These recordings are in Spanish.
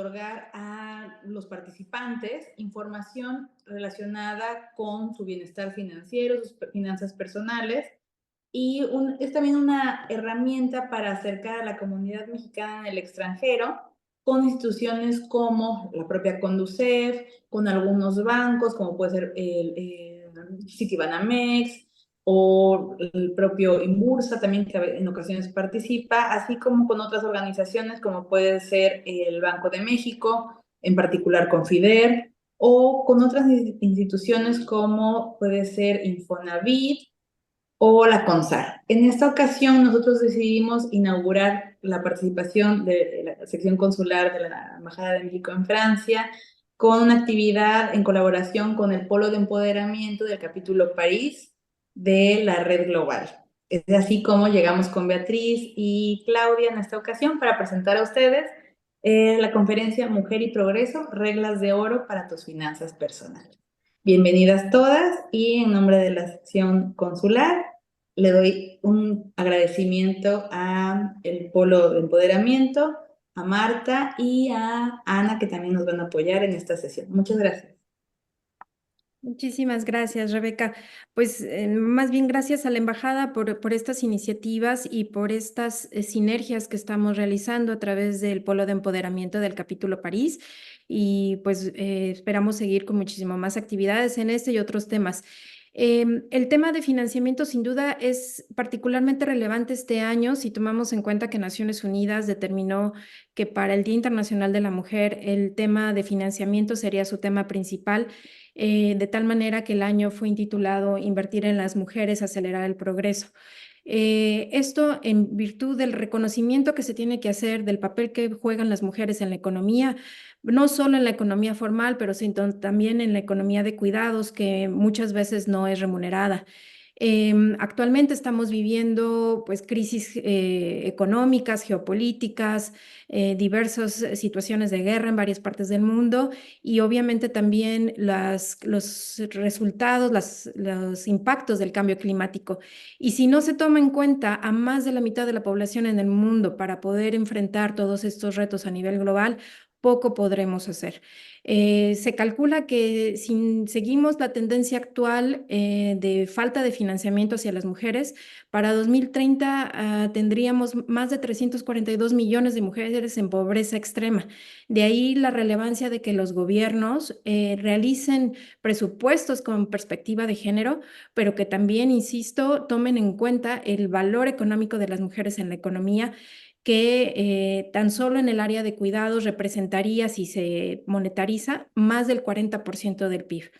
otorgar a los participantes información relacionada con su bienestar financiero, sus finanzas personales, y es también una herramienta para acercar a la comunidad mexicana en el extranjero con instituciones como la propia Conducef, con algunos bancos, como puede ser el Citibanamex o el propio Inbursa, también que en ocasiones participa, así como con otras organizaciones como puede ser el Banco de México, en particular con FIDER, o con otras instituciones como puede ser Infonavit o la CONSAR. En esta ocasión nosotros decidimos inaugurar la participación de la sección consular de la Embajada de México en Francia con una actividad en colaboración con el Polo de Empoderamiento del capítulo París de la Red Global. Es así como llegamos con Beatriz y Claudia en esta ocasión para presentar a ustedes la conferencia Mujer y Progreso, Reglas de Oro para tus finanzas personales. Bienvenidas todas y en nombre de la sección consular le doy un agradecimiento a el Polo de Empoderamiento, a Marta y a Ana, que también nos van a apoyar en esta sesión. Muchas gracias. Muchísimas gracias, Rebeca. Pues más bien gracias a la Embajada por estas iniciativas y por estas sinergias que estamos realizando a través del Polo de Empoderamiento del Capítulo París. Y pues esperamos seguir con muchísimo más actividades en este y otros temas. El tema de financiamiento sin duda es particularmente relevante este año si tomamos en cuenta que Naciones Unidas determinó que para el Día Internacional de la Mujer el tema de financiamiento sería su tema principal, de tal manera que el año fue intitulado Invertir en las mujeres, acelerar el progreso. Esto en virtud del reconocimiento que se tiene que hacer del papel que juegan las mujeres en la economía, no solo en la economía formal, pero sino también en la economía de cuidados, que muchas veces no es remunerada. Actualmente estamos viviendo pues crisis económicas, geopolíticas, diversas situaciones de guerra en varias partes del mundo y obviamente también los resultados, los impactos del cambio climático. Y si no se toma en cuenta a más de la mitad de la población en el mundo para poder enfrentar todos estos retos a nivel global, poco podremos hacer. Se calcula que si seguimos la tendencia actual de falta de financiamiento hacia las mujeres, para 2030 tendríamos más de 342 millones de mujeres en pobreza extrema. De ahí la relevancia de que los gobiernos realicen presupuestos con perspectiva de género, pero que también, insisto, tomen en cuenta el valor económico de las mujeres en la economía, que tan solo en el área de cuidados representaría, si se monetariza, más del 40% del PIB.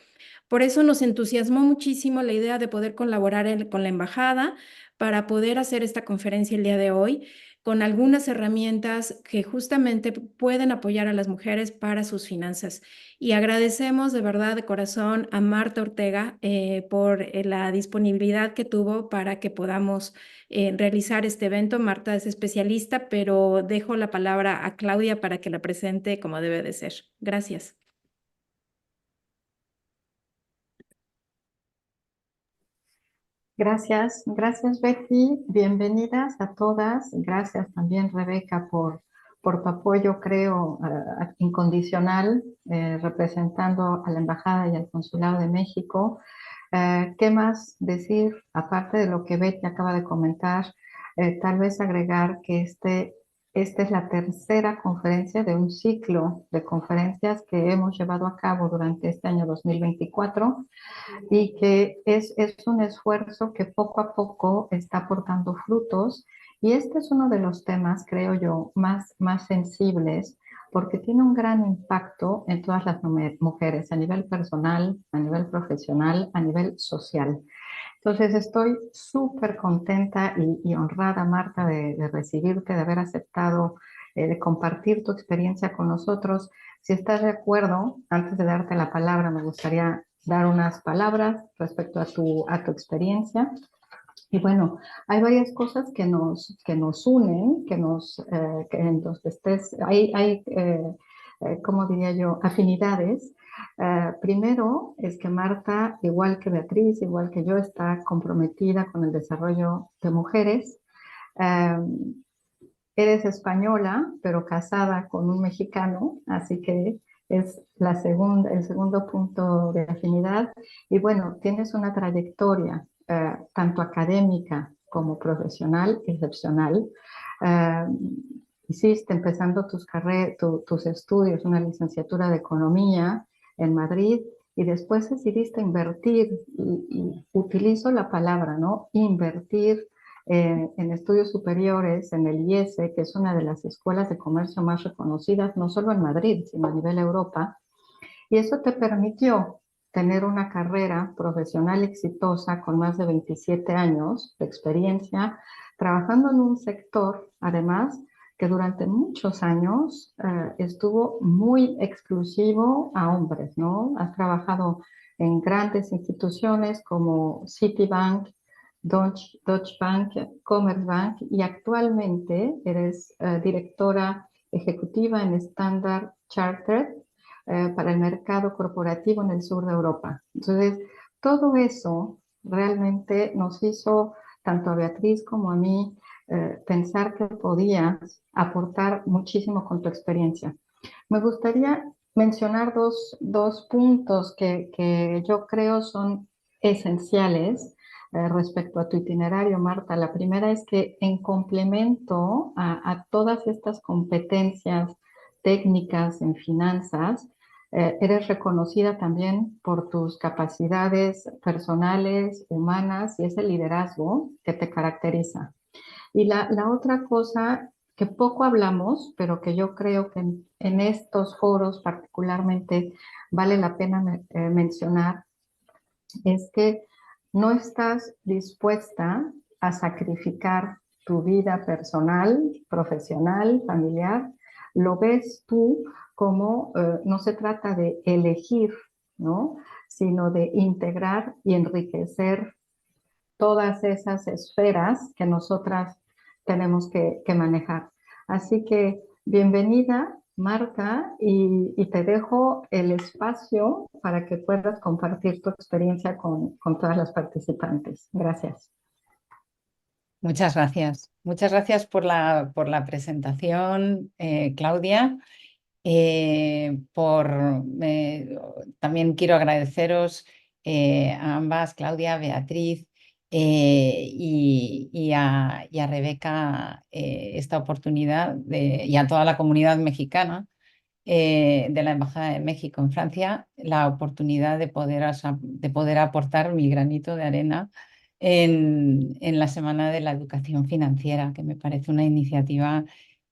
Por eso nos entusiasmó muchísimo la idea de poder colaborar con la embajada para poder hacer esta conferencia el día de hoy con algunas herramientas que justamente pueden apoyar a las mujeres para sus finanzas. Y agradecemos de verdad de corazón a Marta Ortega por la disponibilidad que tuvo para que podamos realizar este evento. Marta es especialista, pero dejo la palabra a Claudia para que la presente como debe de ser. Gracias. Gracias Betty, bienvenidas a todas. Gracias también Rebeca por tu apoyo, creo, incondicional, representando a la Embajada y al Consulado de México. ¿Qué más decir, aparte de lo que Betty acaba de comentar? Tal vez agregar que esta es la tercera conferencia de un ciclo de conferencias que hemos llevado a cabo durante este año 2024 y que es un esfuerzo que poco a poco está aportando frutos. Y este es uno de los temas, creo yo, más sensibles, porque tiene un gran impacto en todas las mujeres, a nivel personal, a nivel profesional, a nivel social. Entonces estoy súper contenta y honrada, Marta, de recibirte, de haber aceptado, de compartir tu experiencia con nosotros. Si estás de acuerdo, antes de darte la palabra, me gustaría dar unas palabras respecto a tu experiencia. Y bueno, hay varias cosas que nos unen, que entonces ¿cómo diría yo?, afinidades. Primero es que Marta, igual que Beatriz, igual que yo, está comprometida con el desarrollo de mujeres. eres española, pero casada con un mexicano, así que es el segundo punto de afinidad. Y bueno, tienes una trayectoria tanto académica como profesional excepcional. Eh, Hiciste, empezando tus estudios, una licenciatura de Economía en Madrid, y después decidiste invertir, y utilizo la palabra, ¿no? Invertir en estudios superiores en el IESE, que es una de las escuelas de comercio más reconocidas, no solo en Madrid, sino a nivel Europa, y eso te permitió tener una carrera profesional exitosa con más de 27 años de experiencia, trabajando en un sector, además, que durante muchos años estuvo muy exclusivo a hombres, ¿no? Has trabajado en grandes instituciones como Citibank, Deutsche Bank, Commerzbank, y actualmente eres directora ejecutiva en Standard Chartered para el mercado corporativo en el sur de Europa. Entonces, todo eso realmente nos hizo, tanto a Beatriz como a mí, pensar que podías aportar muchísimo con tu experiencia. Me gustaría mencionar dos puntos que yo creo son esenciales respecto a tu itinerario, Marta. La primera es que, en complemento a todas estas competencias técnicas en finanzas, eres reconocida también por tus capacidades personales, humanas, y ese liderazgo que te caracteriza. Y la otra cosa que poco hablamos, pero que yo creo que en estos foros particularmente vale la pena mencionar, es que no estás dispuesta a sacrificar tu vida personal, profesional, familiar. Lo ves tú como no se trata de elegir, ¿no? Sino de integrar y enriquecer todas esas esferas que nosotras tenemos que manejar. Así que bienvenida, Marta, y te dejo el espacio para que puedas compartir tu experiencia con todas las participantes. Gracias. Muchas gracias. Muchas gracias por la presentación, Claudia. También quiero agradeceros a ambas, Claudia, Beatriz, y a Rebeca, esta oportunidad y a toda la comunidad mexicana de la Embajada de México en Francia, la oportunidad de poder aportar mi granito de arena en la Semana de la Educación Financiera, que me parece una iniciativa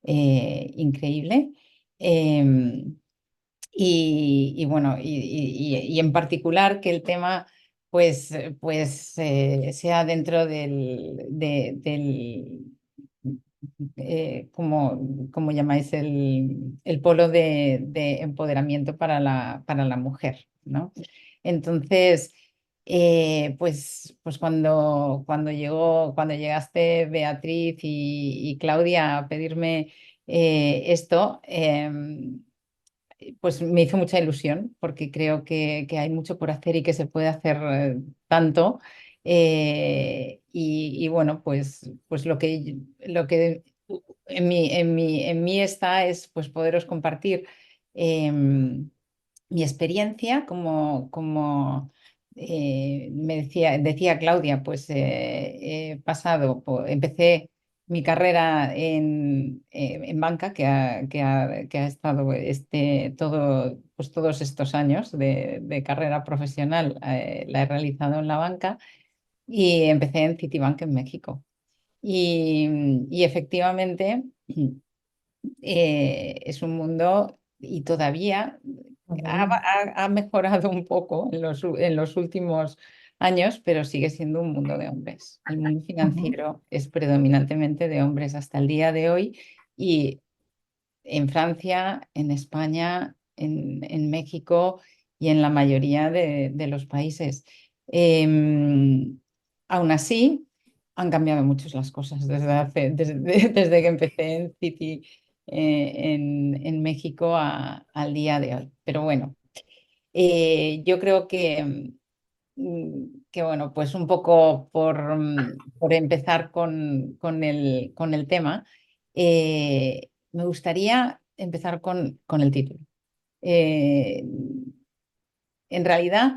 increíble. Em, y bueno, y en particular que el tema sea dentro como llamáis el polo de empoderamiento para la mujer, ¿no? Entonces, pues cuando llegaste Beatriz y Claudia a pedirme esto, pues me hizo mucha ilusión porque creo que hay mucho por hacer y que se puede hacer tanto. Y bueno, pues lo que en mí está es pues poderos compartir mi experiencia decía Claudia, pues empecé mi carrera en banca, que ha estado todos estos años de carrera profesional, la he realizado en la banca, y empecé en Citibank en México. Y efectivamente es un mundo, y todavía ha mejorado un poco en los últimos años, pero sigue siendo un mundo de hombres. El mundo financiero es predominantemente de hombres hasta el día de hoy, y en Francia, en España, en México y en la mayoría de los países. Aún así, han cambiado mucho las cosas desde que empecé en Citi, en México, al día de hoy. Pero bueno, yo creo que bueno, pues un poco por empezar con el tema. Me gustaría empezar con el título. En realidad,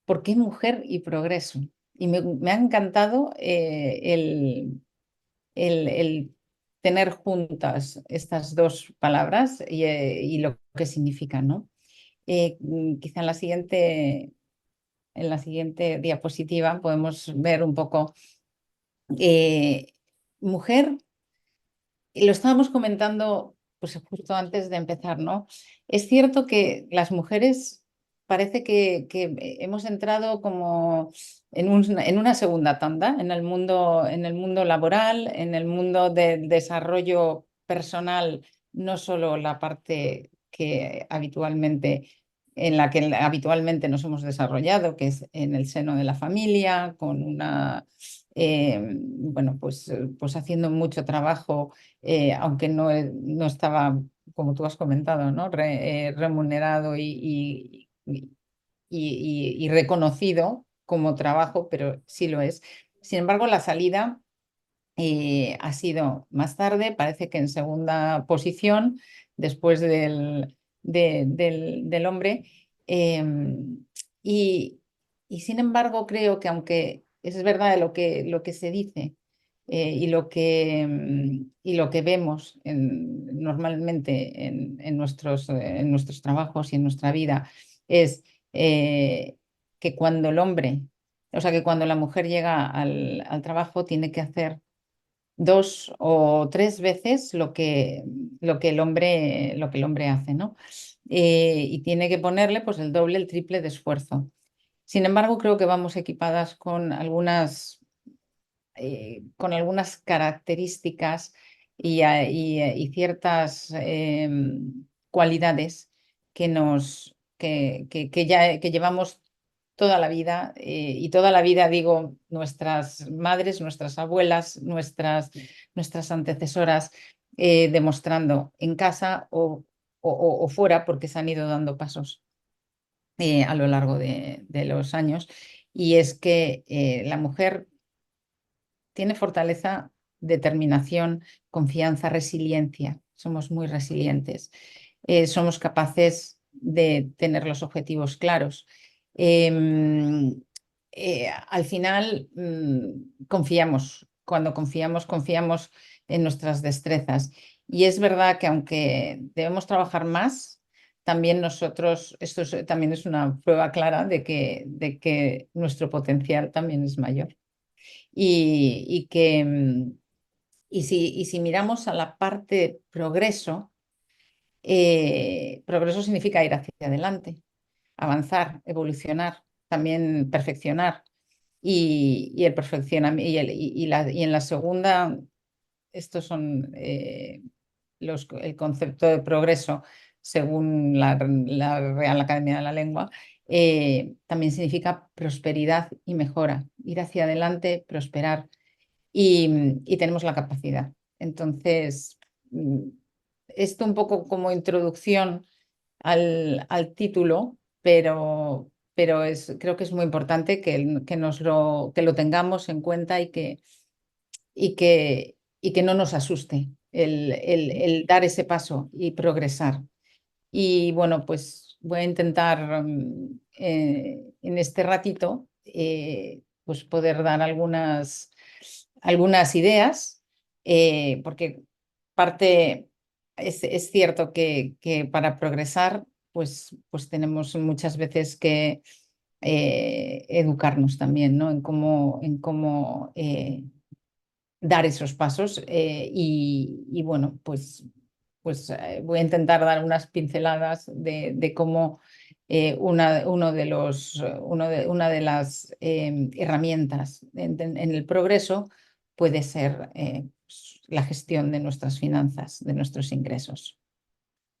¿por qué mujer y progreso? Y me ha encantado el tener juntas estas dos palabras y lo que significan, ¿no? Quizá en la siguiente diapositiva podemos ver un poco mujer. Y lo estábamos comentando pues justo antes de empezar, ¿no? Es cierto que las mujeres parece que hemos entrado como en una segunda tanda en el mundo laboral, en el mundo del desarrollo personal, no solo la parte en la que habitualmente nos hemos desarrollado, que es en el seno de la familia, con bueno, pues haciendo mucho trabajo, aunque no estaba, como tú has comentado, ¿no? Remunerado y reconocido como trabajo, pero sí lo es. Sin embargo, la salida ha sido más tarde, parece que en segunda posición, después del hombre. Y, y sin embargo, creo que aunque es verdad lo que se dice y lo que vemos normalmente en nuestros trabajos y en nuestra vida, es que cuando el hombre, o sea, que cuando la mujer llega al trabajo tiene que hacer 2 o 3 veces lo que el hombre hace, ¿no? Y tiene que ponerle pues el doble, el triple de esfuerzo. Sin embargo, creo que vamos equipadas con algunas características y ciertas cualidades que llevamos toda la vida, y toda la vida digo nuestras madres, nuestras abuelas, nuestras antecesoras, demostrando en casa o fuera, porque se han ido dando pasos a lo largo de los años. Y es que la mujer tiene fortaleza, determinación, confianza, resiliencia. Somos muy resilientes. Somos capaces de tener los objetivos claros. Al final, confiamos. Cuando confiamos en nuestras destrezas. Y es verdad que aunque debemos trabajar más, también también es una prueba clara de que nuestro potencial también es mayor. Y que, y si miramos a la parte progreso, progreso significa ir hacia adelante, avanzar, evolucionar, también perfeccionar. Y el perfeccionamiento, y en la segunda, estos son el concepto de progreso según la Real Academia de la Lengua. También significa prosperidad y mejora, ir hacia adelante, prosperar, y tenemos la capacidad. Entonces, esto un poco como introducción al título, pero creo que es muy importante que lo tengamos en cuenta y que no nos asuste el dar ese paso y progresar. Y bueno, pues voy a intentar en este ratito pues poder dar algunas ideas, porque es cierto que para progresar pues tenemos muchas veces que educarnos también, ¿no? En cómo dar esos pasos, y bueno, pues voy a intentar dar unas pinceladas de cómo una de las herramientas en el progreso puede ser pues, la gestión de nuestras finanzas, de nuestros ingresos.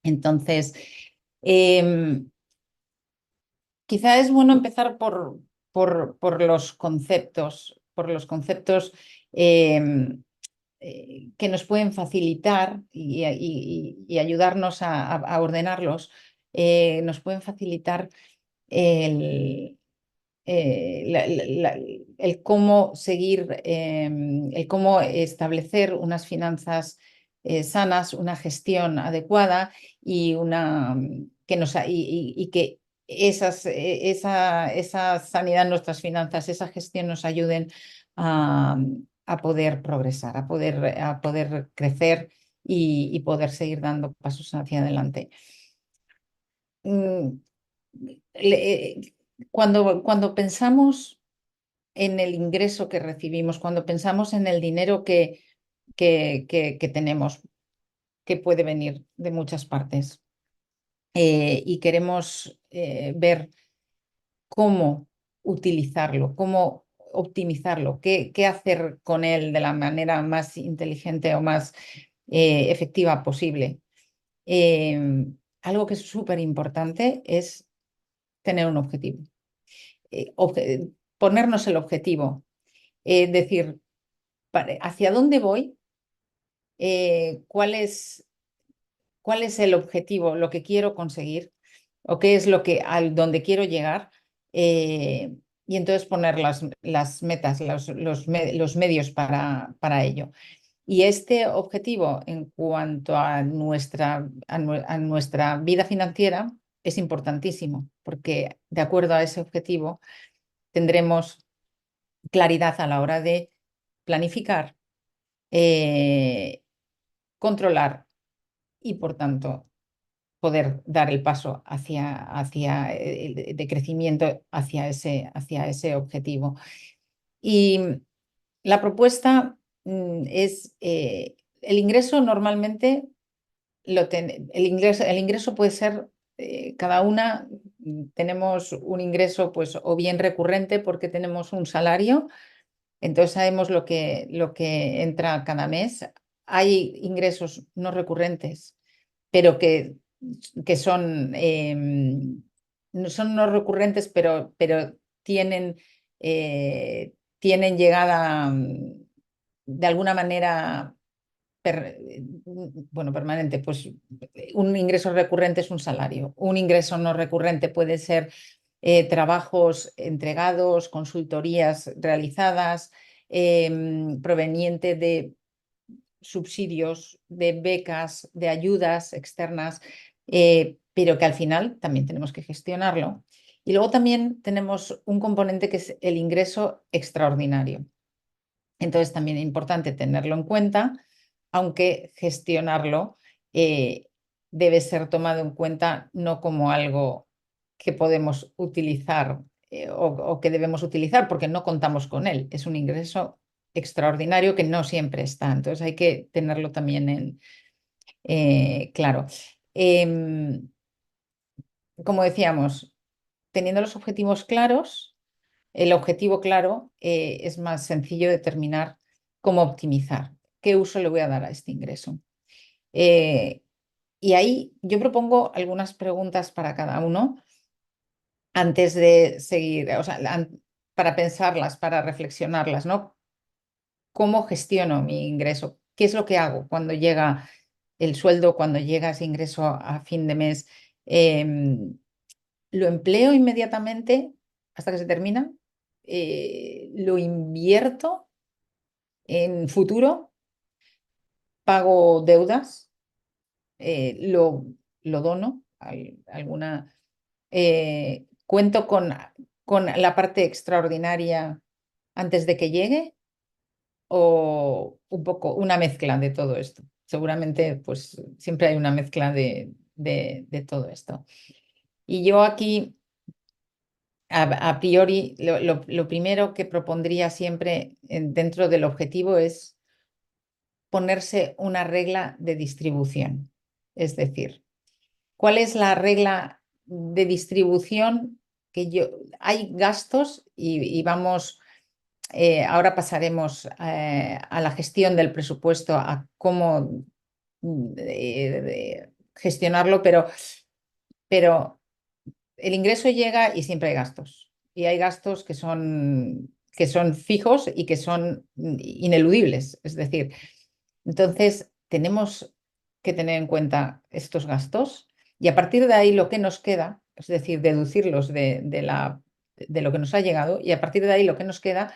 Entonces, quizá es bueno empezar por los conceptos, que nos pueden facilitar y ayudarnos a ordenarlos. Nos pueden facilitar el, el cómo seguir, el cómo establecer unas finanzas sanas, una gestión adecuada y que esa sanidad en nuestras finanzas, esa gestión nos ayuden a poder progresar, a poder crecer y poder seguir dando pasos hacia adelante. Cuando pensamos en el ingreso que recibimos, cuando pensamos en el dinero que tenemos, que puede venir de muchas partes, y queremos ver cómo utilizarlo, cómo optimizarlo, qué hacer con él de la manera más inteligente o más efectiva posible. Algo que es súper importante es tener un objetivo. Ponernos el objetivo, decir, ¿hacia dónde voy? ¿Cuál es el objetivo, lo que quiero conseguir o qué es donde quiero llegar? Y entonces poner las metas, los medios para ello. Y este objetivo en cuanto a nuestra vida financiera es importantísimo, porque de acuerdo a ese objetivo tendremos claridad a la hora de planificar, controlar y, por tanto, poder dar el paso de crecimiento hacia ese objetivo. Y la propuesta es, el ingreso normalmente, el ingreso puede ser, cada una tenemos un ingreso pues o bien recurrente porque tenemos un salario, entonces sabemos lo que entra cada mes. Hay ingresos no recurrentes, pero que son no recurrentes, pero tienen, llegada de alguna manera permanente. Pues un ingreso recurrente es un salario. Un ingreso no recurrente puede ser trabajos entregados, consultorías realizadas, proveniente de subsidios, de becas, de ayudas externas, pero que al final también tenemos que gestionarlo. Y luego también tenemos un componente que es el ingreso extraordinario. Entonces también es importante tenerlo en cuenta, aunque gestionarlo debe ser tomado en cuenta no como algo que podemos utilizar o que debemos utilizar porque no contamos con él. Es un ingreso extraordinario que no siempre está. Entonces hay que tenerlo también claro. Como decíamos, teniendo los objetivos claros, el objetivo claro, es más sencillo determinar cómo optimizar, qué uso le voy a dar a este ingreso. Y ahí yo propongo algunas preguntas para cada uno antes de seguir, o sea, para pensarlas, para reflexionarlas, ¿no? ¿Cómo gestiono mi ingreso? ¿Qué es lo que hago cuando llega el sueldo, cuando llega ese ingreso a fin de mes? ¿Lo empleo inmediatamente hasta que se termina? ¿Lo invierto en futuro? ¿Pago deudas? ¿Lo dono? ¿Alguna? ¿Cuento con la parte extraordinaria antes de que llegue? ¿O un poco una mezcla de todo esto? Seguramente pues siempre hay una mezcla de todo esto. Y yo aquí, a priori, lo primero que propondría siempre dentro del objetivo es ponerse una regla de distribución. Es decir, ¿cuál es la regla de distribución? Hay gastos y vamos, ahora pasaremos a la gestión del presupuesto, a cómo gestionarlo, pero el ingreso llega y siempre hay gastos. Y hay gastos que son fijos y que son ineludibles. Es decir, entonces tenemos que tener en cuenta estos gastos y a partir de ahí lo que nos queda, es decir, deducirlos de lo que nos ha llegado, y a partir de ahí lo que nos queda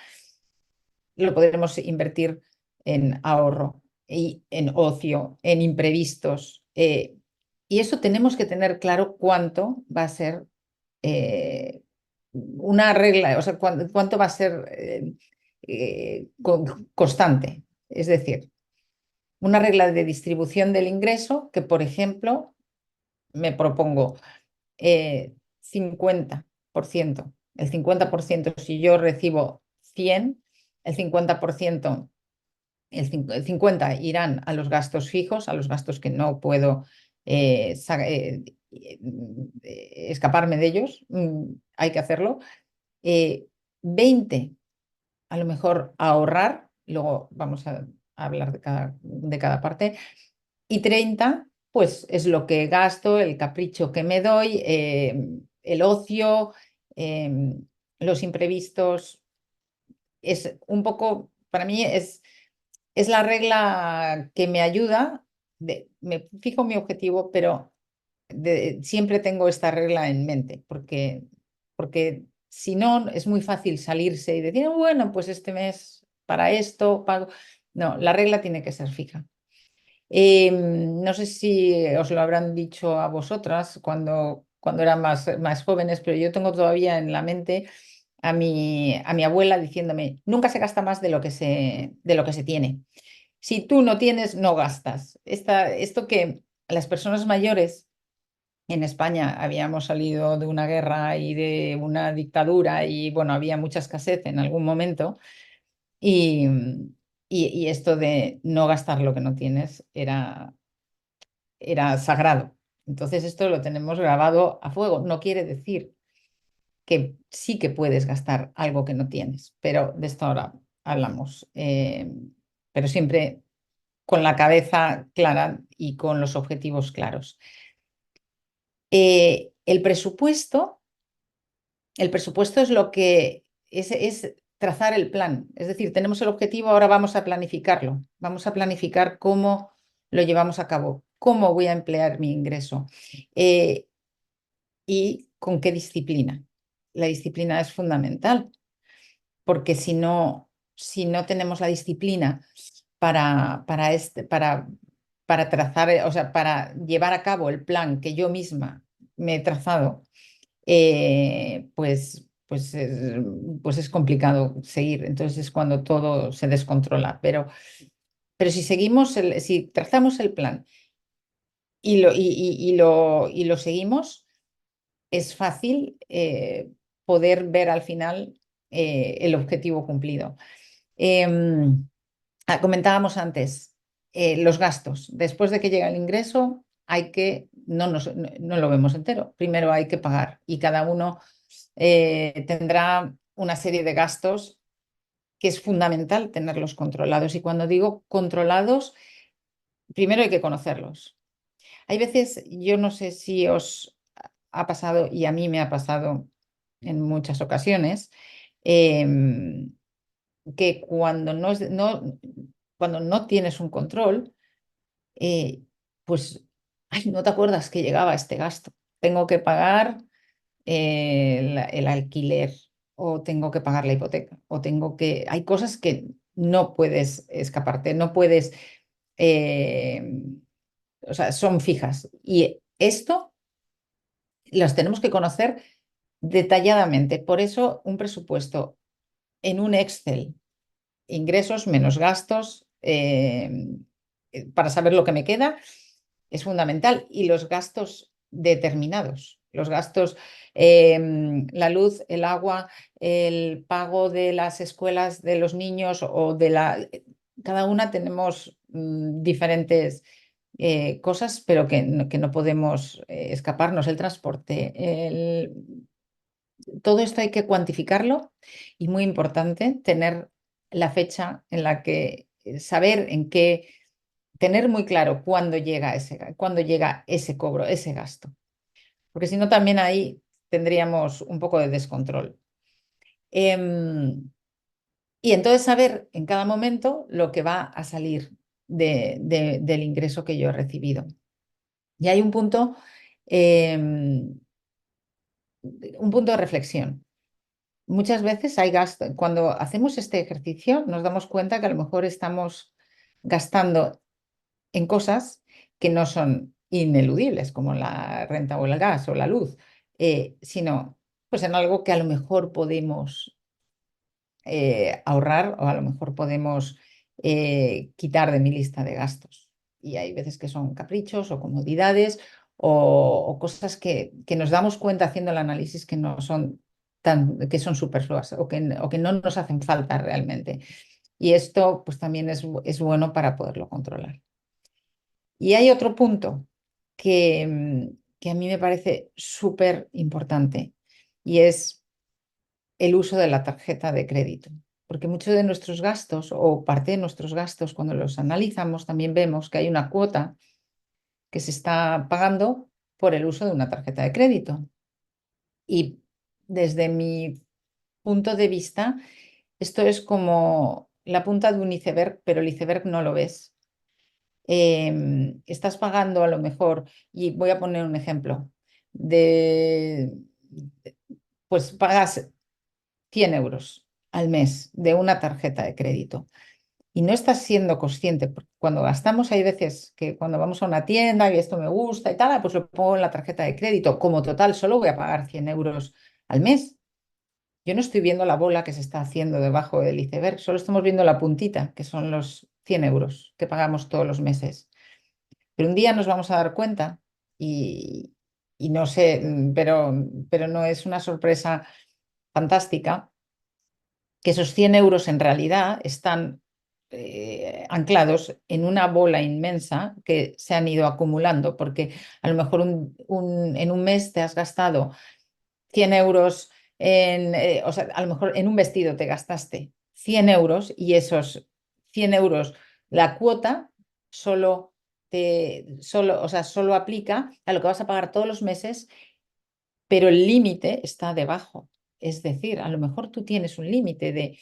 lo podremos invertir en ahorro y en ocio, en imprevistos. Y eso tenemos que tener claro cuánto va a ser una regla, o sea, cuánto va a ser constante. Es decir, una regla de distribución del ingreso que, por ejemplo, me propongo 50%. El 50% si yo recibo 100, el 50%, el 50 irán a los gastos fijos, a los gastos que no puedo escaparme de ellos, hay que hacerlo. 20 a lo mejor a ahorrar, luego vamos a hablar de cada parte, y 30 pues es lo que gasto, el capricho que me doy, el ocio, los imprevistos. Es un poco, para mí es la regla que me ayuda, me fijo mi objetivo, pero siempre tengo esta regla en mente, porque si no es muy fácil salirse y decir, bueno, pues este mes para esto pago. No, la regla tiene que ser fija. No sé si os lo habrán dicho a vosotras cuando eran más jóvenes, pero yo tengo todavía en la mente a mi abuela diciéndome, nunca se gasta más de lo que se tiene. Si tú no tienes, no gastas. Esto que las personas mayores en España habíamos salido de una guerra y de una dictadura y bueno, había mucha escasez en algún momento y, y esto de no gastar lo que no tienes era sagrado. Entonces esto lo tenemos grabado a fuego. No quiere decir que sí que puedes gastar algo que no tienes, pero de esto ahora hablamos. Pero siempre con la cabeza clara y con los objetivos claros. El presupuesto es lo que es trazar el plan. Es decir, tenemos el objetivo, ahora vamos a planificarlo. Vamos a planificar cómo lo llevamos a cabo, cómo voy a emplear mi ingreso y con qué disciplina. La disciplina es fundamental, porque si no tenemos la disciplina para trazar, o sea, para llevar a cabo el plan que yo misma me he trazado, pues es complicado seguir. Entonces es cuando todo se descontrola. Pero si trazamos el plan y lo seguimos, es fácil poder ver al final el objetivo cumplido. Comentábamos antes los gastos. Después de que llega el ingreso, no lo vemos entero. Primero hay que pagar y cada uno tendrá una serie de gastos que es fundamental tenerlos controlados. Y cuando digo controlados, primero hay que conocerlos. Hay veces, yo no sé si os ha pasado, y a mí me ha pasado en muchas ocasiones, que cuando no tienes un control, pues ay, no te acuerdas que llegaba este gasto. Tengo que pagar el alquiler o tengo que pagar la hipoteca Hay cosas que no puedes escaparte, no puedes, o sea, son fijas. Y esto los tenemos que conocer detalladamente. Por eso un presupuesto en un Excel, ingresos menos gastos, para saber lo que me queda, es fundamental. Y los gastos determinados, los gastos, la luz, el agua, el pago de las escuelas de los niños cada una tenemos diferentes cosas, pero que no podemos escaparnos. El transporte, todo esto hay que cuantificarlo y muy importante tener la fecha en la que saber en qué, tener muy claro cuándo llega ese cobro, ese gasto, porque si no también ahí tendríamos un poco de descontrol. Y entonces saber en cada momento lo que va a salir del ingreso que yo he recibido. Y hay un punto de reflexión. Muchas veces hay gasto. Cuando hacemos este ejercicio nos damos cuenta que a lo mejor estamos gastando en cosas que no son ineludibles, como la renta o el gas o la luz, sino pues en algo que a lo mejor podemos ahorrar o a lo mejor podemos quitar de mi lista de gastos. Y hay veces que son caprichos o comodidades o cosas que nos damos cuenta haciendo el análisis que no son que son superfluas o que no nos hacen falta realmente. Y esto pues también es bueno para poderlo controlar. Y hay otro punto que a mí me parece súper importante y es el uso de la tarjeta de crédito. Porque muchos de nuestros gastos o parte de nuestros gastos, cuando los analizamos, también vemos que hay una cuota que se está pagando por el uso de una tarjeta de crédito. Y desde mi punto de vista, esto es como la punta de un iceberg, pero el iceberg no lo ves. Estás pagando a lo mejor, y voy a poner un ejemplo, pues pagas 100 euros al mes de una tarjeta de crédito y no estás siendo consciente, porque cuando gastamos hay veces que cuando vamos a una tienda y esto me gusta y tal, pues lo pongo en la tarjeta de crédito, como total solo voy a pagar 100 euros al mes. Yo no estoy viendo la bola que se está haciendo debajo del iceberg, solo estamos viendo la puntita, que son los 100 euros que pagamos todos los meses. Pero un día nos vamos a dar cuenta y no sé, pero no es una sorpresa fantástica que esos 100 euros en realidad están anclados en una bola inmensa que se han ido acumulando, porque a lo mejor en un mes te has gastado 100 euros o sea, a lo mejor en un vestido te gastaste 100 euros y esos 100 euros, la cuota o sea, solo aplica a lo que vas a pagar todos los meses, pero el límite está debajo. Es decir, a lo mejor tú tienes un límite de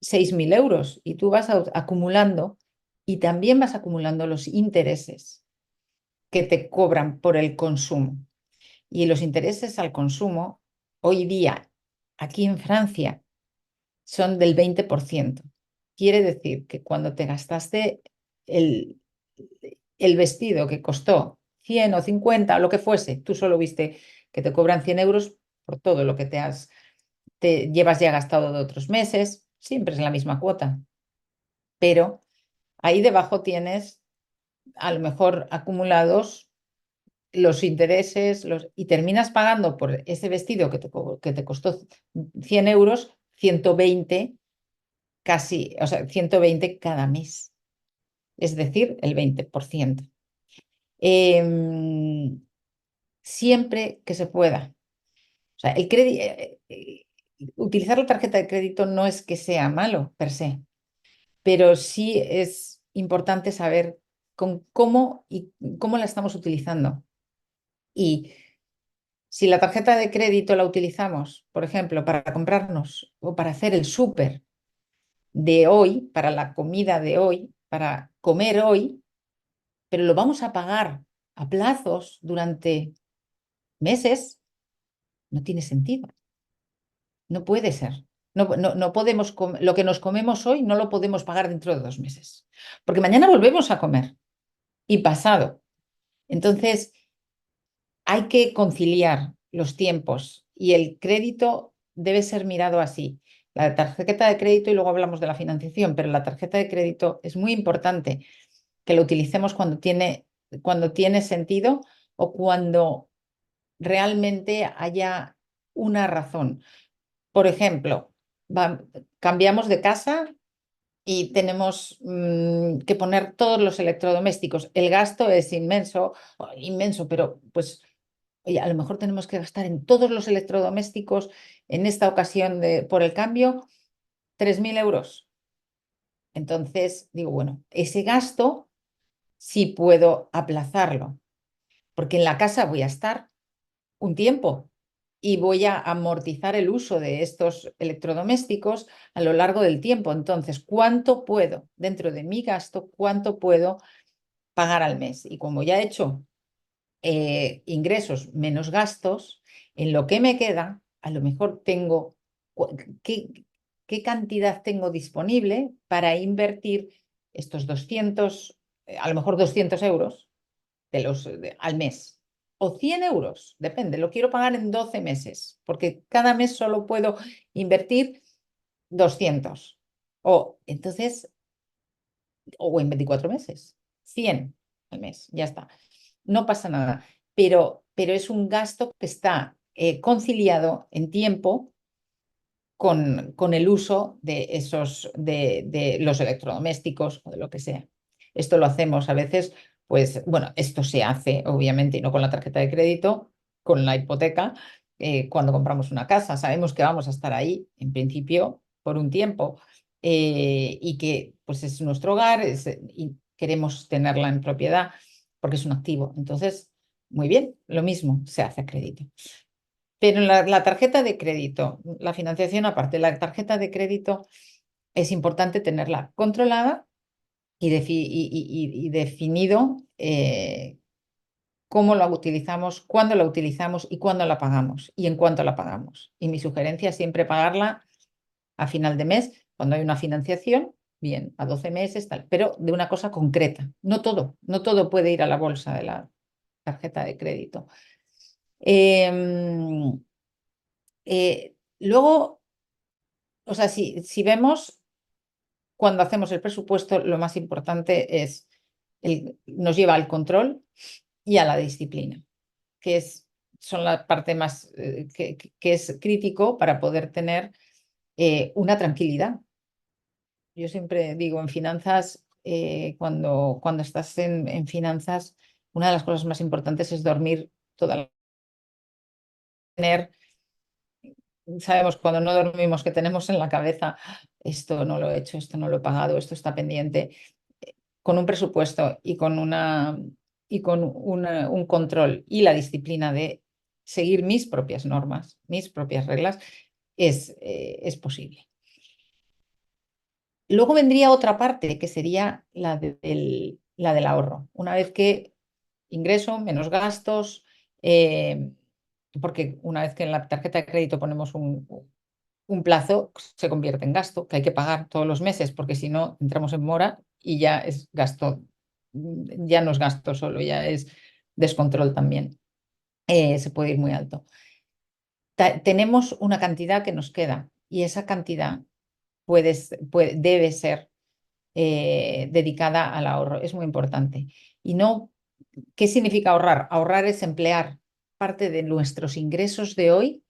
6.000 euros y tú vas acumulando y también vas acumulando los intereses que te cobran por el consumo. Y los intereses al consumo hoy día aquí en Francia son del 20%. Quiere decir que cuando te gastaste el, el vestido que costó 100 o 50 o lo que fuese, tú solo viste que te cobran 100 euros por todo lo que te llevas ya gastado de otros meses, siempre es la misma cuota. Pero ahí debajo tienes a lo mejor acumulados los intereses y terminas pagando por ese vestido que te costó 100 euros, 120 casi, o sea, 120 cada mes, es decir, el 20%. Siempre que se pueda. O sea, utilizar la tarjeta de crédito no es que sea malo per se, pero sí es importante saber cómo la estamos utilizando. Y si la tarjeta de crédito la utilizamos, por ejemplo, para comprarnos o para hacer el súper de hoy, para la comida de hoy, para comer hoy, pero lo vamos a pagar a plazos durante meses, no tiene sentido. No puede ser. No podemos lo que nos comemos hoy no lo podemos pagar dentro de 2 meses, porque mañana volvemos a comer y pasado. Entonces, hay que conciliar los tiempos y el crédito debe ser mirado así. La tarjeta de crédito, y luego hablamos de la financiación, pero la tarjeta de crédito es muy importante que lo utilicemos cuando tiene sentido o cuando realmente haya una razón. Por ejemplo, cambiamos de casa y tenemos que poner todos los electrodomésticos. El gasto es inmenso, pero pues oye, a lo mejor tenemos que gastar en todos los electrodomésticos en esta ocasión por el cambio 3.000 euros. Entonces digo, bueno, ese gasto sí puedo aplazarlo, porque en la casa voy a estar un tiempo y voy a amortizar el uso de estos electrodomésticos a lo largo del tiempo. Entonces, ¿cuánto puedo, dentro de mi gasto, cuánto puedo pagar al mes? Y como ya he hecho ingresos menos gastos, en lo que me queda, a lo mejor tengo qué cantidad tengo disponible para invertir estos 200, a lo mejor 200 euros al mes. O 100 euros, depende, lo quiero pagar en 12 meses, porque cada mes solo puedo invertir 200. O entonces, o en 24 meses, 100 al mes, ya está. No pasa nada, pero es un gasto que está conciliado en tiempo con el uso de de los electrodomésticos o de lo que sea. Esto lo hacemos a veces, pues, bueno, esto se hace obviamente y no con la tarjeta de crédito, con la hipoteca, cuando compramos una casa. Sabemos que vamos a estar ahí, en principio, por un tiempo y que pues es nuestro hogar y queremos tenerla en propiedad porque es un activo. Entonces, muy bien, lo mismo se hace a crédito. Pero la tarjeta de crédito, la financiación aparte, la tarjeta de crédito es importante tenerla controlada y definido cómo la utilizamos, cuándo la utilizamos y cuándo la pagamos y en cuánto la pagamos. Y mi sugerencia es siempre pagarla a final de mes, cuando hay una financiación, bien, a 12 meses, tal, pero de una cosa concreta. No todo puede ir a la bolsa de la tarjeta de crédito. Luego, o sea, si vemos cuando hacemos el presupuesto, lo más importante es, nos lleva al control y a la disciplina, que son la parte más que es crítico para poder tener una tranquilidad. Yo siempre digo, en finanzas, cuando estás en finanzas, una de las cosas más importantes es dormir toda la tener. Sabemos cuando no dormimos que tenemos en la cabeza, esto no lo he hecho, esto no lo he pagado, esto está pendiente. Con un presupuesto y con un control y la disciplina de seguir mis propias normas, mis propias reglas, es posible. Luego vendría otra parte que sería la del ahorro. Una vez que ingreso, menos gastos, porque una vez que en la tarjeta de crédito ponemos un plazo, se convierte en gasto que hay que pagar todos los meses, porque si no entramos en mora y ya es gasto, ya no es gasto solo, ya es descontrol también. Se puede ir muy alto. Tenemos una cantidad que nos queda y esa cantidad debe ser dedicada al ahorro. Es muy importante. Y no, ¿qué significa ahorrar? Ahorrar es emplear parte de nuestros ingresos de hoy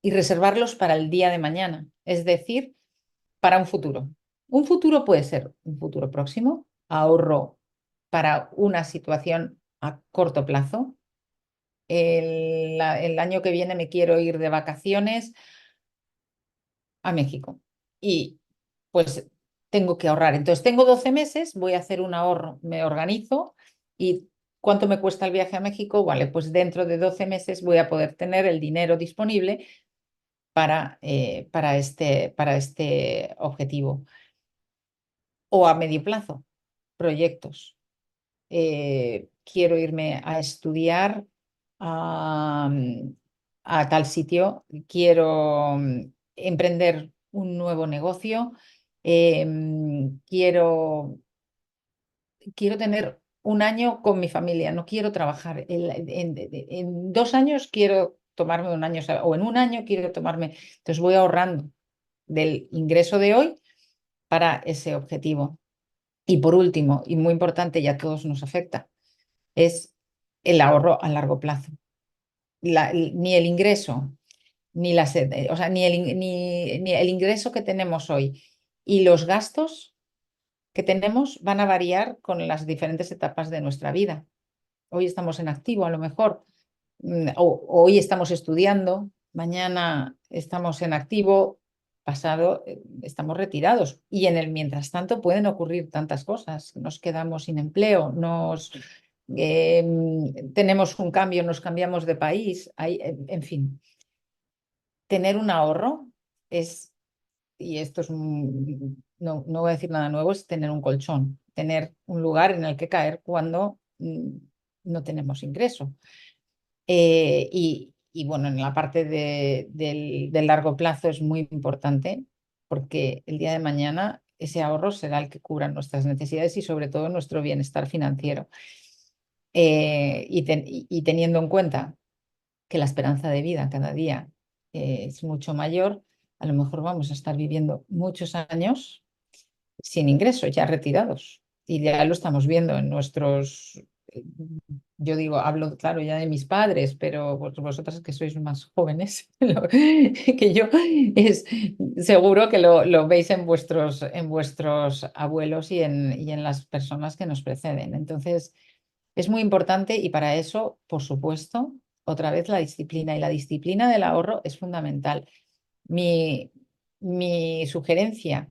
y reservarlos para el día de mañana, es decir, para un futuro. Un futuro puede ser un futuro próximo, ahorro para una situación a corto plazo. El año que viene me quiero ir de vacaciones a México y pues tengo que ahorrar. Entonces tengo 12 meses, voy a hacer un ahorro, me organizo y ¿cuánto me cuesta el viaje a México? Vale, pues dentro de 12 meses voy a poder tener el dinero disponible para este objetivo. O a medio plazo, proyectos. Quiero irme a estudiar a tal sitio, quiero emprender un nuevo negocio, quiero tener un año con mi familia, no quiero trabajar. En 2 años quiero tomarme un año, o en un año quiero tomarme. Entonces voy ahorrando del ingreso de hoy para ese objetivo. Y por último, y muy importante, y a todos nos afecta, es el ahorro a largo plazo. Ni el ingreso, o sea, ni el ingreso que tenemos hoy y los gastos que tenemos van a variar con las diferentes etapas de nuestra vida. Hoy estamos en activo, a lo mejor, hoy estamos estudiando, mañana estamos en activo, pasado estamos retirados. Y en el mientras tanto pueden ocurrir tantas cosas. Nos quedamos sin empleo, tenemos un cambio, nos cambiamos de país, en fin. Tener un ahorro es, y esto es, no voy a decir nada nuevo, es tener un colchón, tener un lugar en el que caer cuando no tenemos ingreso. Y bueno, en la parte del largo plazo es muy importante porque el día de mañana ese ahorro será el que cubra nuestras necesidades y sobre todo nuestro bienestar financiero. Y teniendo en cuenta que la esperanza de vida cada día es mucho mayor, a lo mejor vamos a estar viviendo muchos años sin ingresos, ya retirados. Y ya lo estamos viendo en nuestros, yo digo, hablo claro ya de mis padres, pero vosotras que sois más jóvenes que yo, es seguro que lo veis en vuestros abuelos y en las personas que nos preceden. Entonces, es muy importante y para eso, por supuesto, otra vez la disciplina y la disciplina del ahorro es fundamental. Mi sugerencia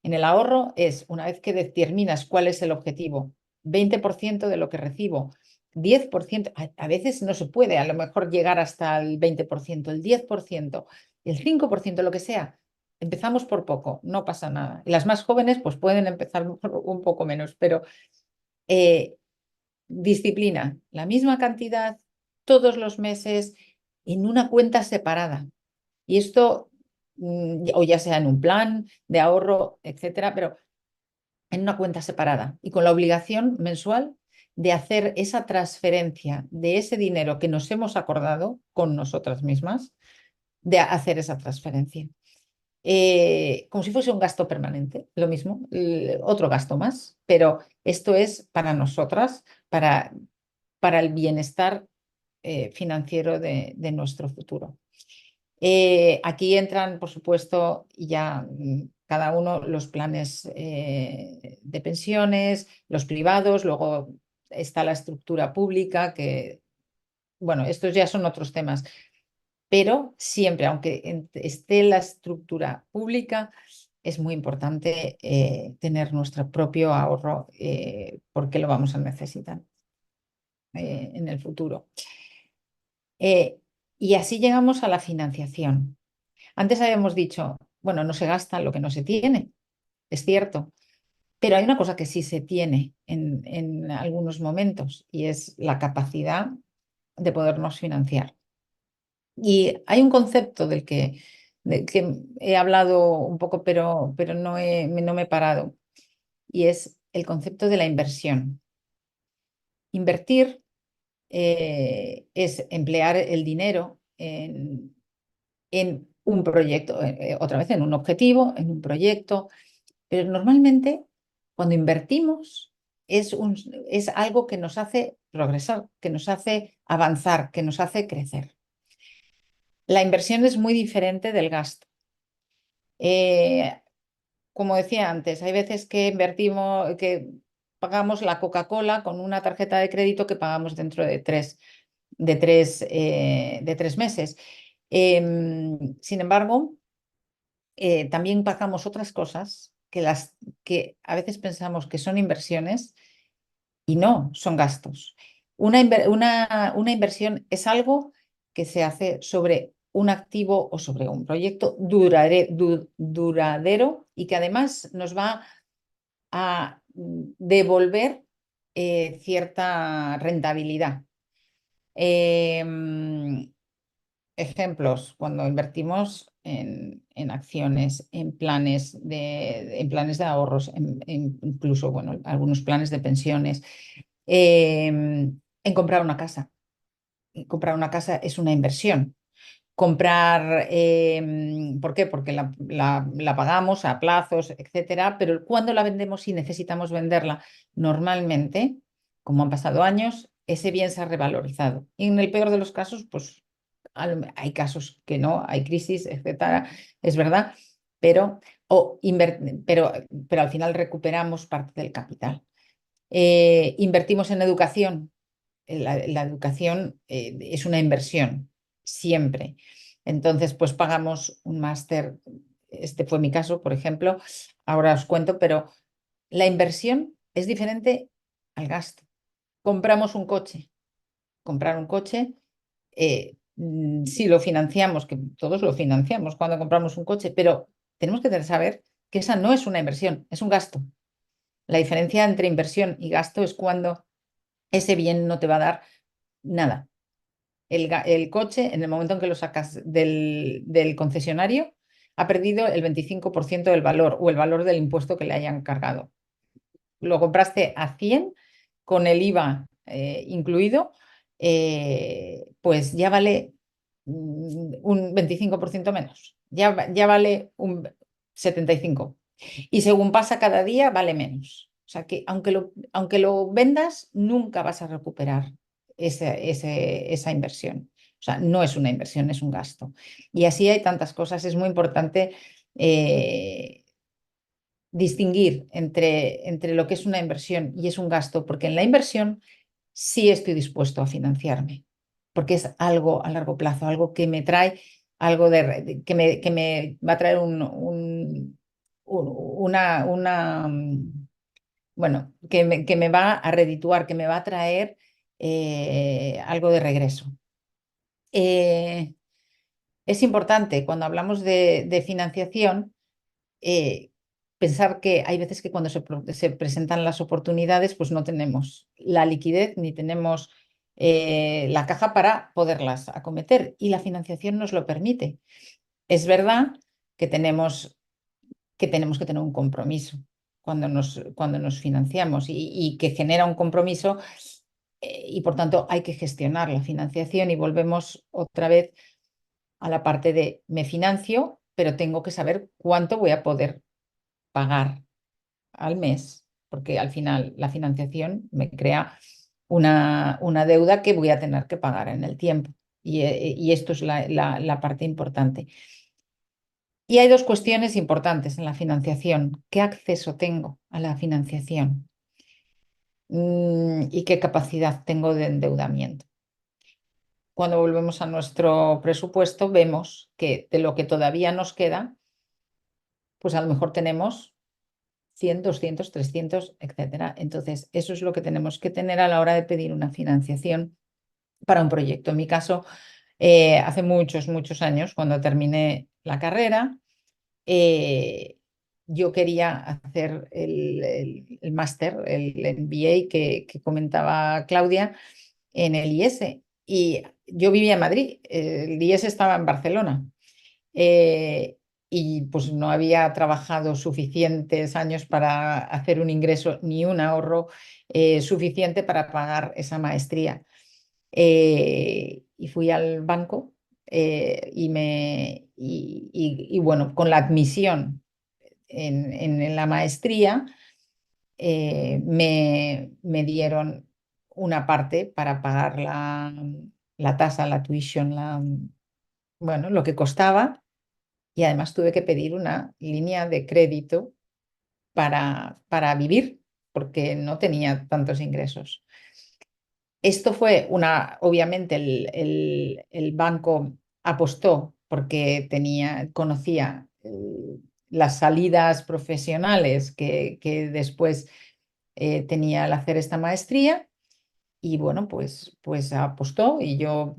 en el ahorro es, una vez que determinas cuál es el objetivo, 20% de lo que recibo, 10%, a veces no se puede a lo mejor llegar hasta el 20%, el 10%, el 5%, lo que sea. Empezamos por poco, no pasa nada. Y las más jóvenes pues pueden empezar un poco menos, pero disciplina, la misma cantidad todos los meses en una cuenta separada. Y esto, o ya sea en un plan de ahorro, etcétera, pero en una cuenta separada y con la obligación mensual de hacer esa transferencia de ese dinero que nos hemos acordado con nosotras mismas, de hacer esa transferencia. Como si fuese un gasto permanente, lo mismo, otro gasto más, pero esto es para nosotras, para el bienestar financiero de nuestro futuro. Aquí entran, por supuesto, ya cada uno los planes de pensiones, los privados, luego está la estructura pública, que, bueno, estos ya son otros temas, pero siempre, aunque esté la estructura pública, es muy importante tener nuestro propio ahorro porque lo vamos a necesitar en el futuro. Y así llegamos a la financiación. Antes habíamos dicho, bueno, no se gasta lo que no se tiene, es cierto, pero hay una cosa que sí se tiene en algunos momentos y es la capacidad de podernos financiar. Y hay un concepto del que he hablado un poco, pero no me he parado, y es el concepto de la inversión. Invertir es emplear el dinero en un proyecto, otra vez en un objetivo, en un proyecto, pero normalmente cuando invertimos es algo que nos hace progresar, que nos hace avanzar, que nos hace crecer. La inversión es muy diferente del gasto. Como decía antes, hay veces que invertimos, que pagamos la Coca-Cola con una tarjeta de crédito que pagamos dentro de tres meses. Sin embargo, también pagamos otras cosas que a veces pensamos que son inversiones y no, son gastos. Una inversión es algo que se hace sobre un activo o sobre un proyecto duradero y que además nos va a devolver cierta rentabilidad. Ejemplos, cuando invertimos en acciones, en planes de ahorros, incluso bueno, algunos planes de pensiones, en comprar una casa. Comprar una casa es una inversión. Comprar, ¿por qué? Porque la pagamos a plazos, etcétera, pero cuando la vendemos y necesitamos venderla, normalmente, como han pasado años, ese bien se ha revalorizado. Y en el peor de los casos, pues hay casos que no, hay crisis, etcétera, es verdad, pero al final recuperamos parte del capital. Invertimos en educación. La educación es una inversión, siempre. Entonces, pues pagamos un máster. Este fue mi caso, por ejemplo. Ahora os cuento, pero la inversión es diferente al gasto. Compramos un coche. Comprar un coche, si lo financiamos, que todos lo financiamos cuando compramos un coche, pero tenemos que saber que esa no es una inversión, es un gasto. La diferencia entre inversión y gasto es cuando ese bien no te va a dar nada. El coche, en el momento en que lo sacas del concesionario, ha perdido el 25% del valor o el valor del impuesto que le hayan cargado. Lo compraste a 100 con el IVA incluido, pues ya vale un 25% menos, ya vale un 75%. Y según pasa cada día, vale menos. O sea que aunque lo vendas, nunca vas a recuperar esa inversión. O sea, no es una inversión, es un gasto. Y así hay tantas cosas. Es muy importante distinguir entre lo que es una inversión y es un gasto, porque en la inversión sí estoy dispuesto a financiarme, porque es algo a largo plazo, algo que me trae, algo que me va a traer bueno, que me va a redituar, que me va a traer algo de regreso. Es importante cuando hablamos de financiación pensar que hay veces que cuando se presentan las oportunidades, pues no tenemos la liquidez ni tenemos la caja para poderlas acometer y la financiación nos lo permite. Es verdad que tenemos que tener un compromiso cuando nos financiamos y que genera un compromiso y por tanto hay que gestionar la financiación y volvemos otra vez a la parte de me financio, pero tengo que saber cuánto voy a poder pagar al mes, porque al final la financiación me crea una deuda que voy a tener que pagar en el tiempo. Y esto es la parte importante. Y hay dos cuestiones importantes en la financiación. ¿Qué acceso tengo a la financiación? ¿Y qué capacidad tengo de endeudamiento? Cuando volvemos a nuestro presupuesto, vemos que de lo que todavía nos queda, pues a lo mejor tenemos 100, 200, 300, etcétera. Entonces, eso es lo que tenemos que tener a la hora de pedir una financiación para un proyecto. En mi caso, hace muchos, muchos años, cuando terminé la carrera, yo quería hacer el máster, el MBA que comentaba Claudia, en el IES. Y yo vivía en Madrid, el IES estaba en Barcelona. Y pues no había trabajado suficientes años para hacer un ingreso ni un ahorro suficiente para pagar esa maestría. Y fui al banco y bueno, con la admisión en la maestría me dieron una parte para pagar la tasa, la tuition, bueno, lo que costaba. Y además tuve que pedir una línea de crédito para vivir, porque no tenía tantos ingresos. Esto fue obviamente el banco apostó porque conocía las salidas profesionales que después tenía al hacer esta maestría y bueno, pues apostó y yo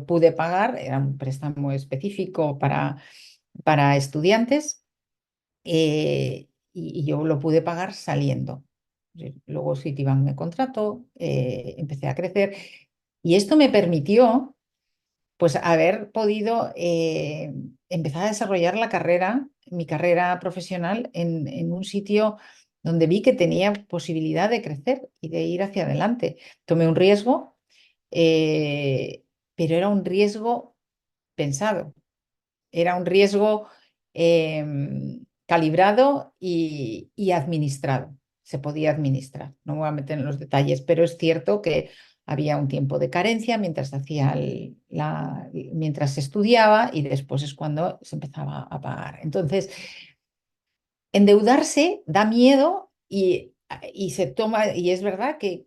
pude pagar, era un préstamo específico para estudiantes y yo lo pude pagar saliendo. Luego Citibank me contrató, empecé a crecer y esto me permitió pues haber podido empezar a desarrollar mi carrera profesional en un sitio donde vi que tenía posibilidad de crecer y de ir hacia adelante. Tomé un riesgo, pero era un riesgo pensado, era un riesgo calibrado y administrado. Se podía administrar. No me voy a meter en los detalles, pero es cierto que había un tiempo de carencia mientras se estudiaba y después es cuando se empezaba a pagar. Entonces, endeudarse da miedo y se toma, y es verdad que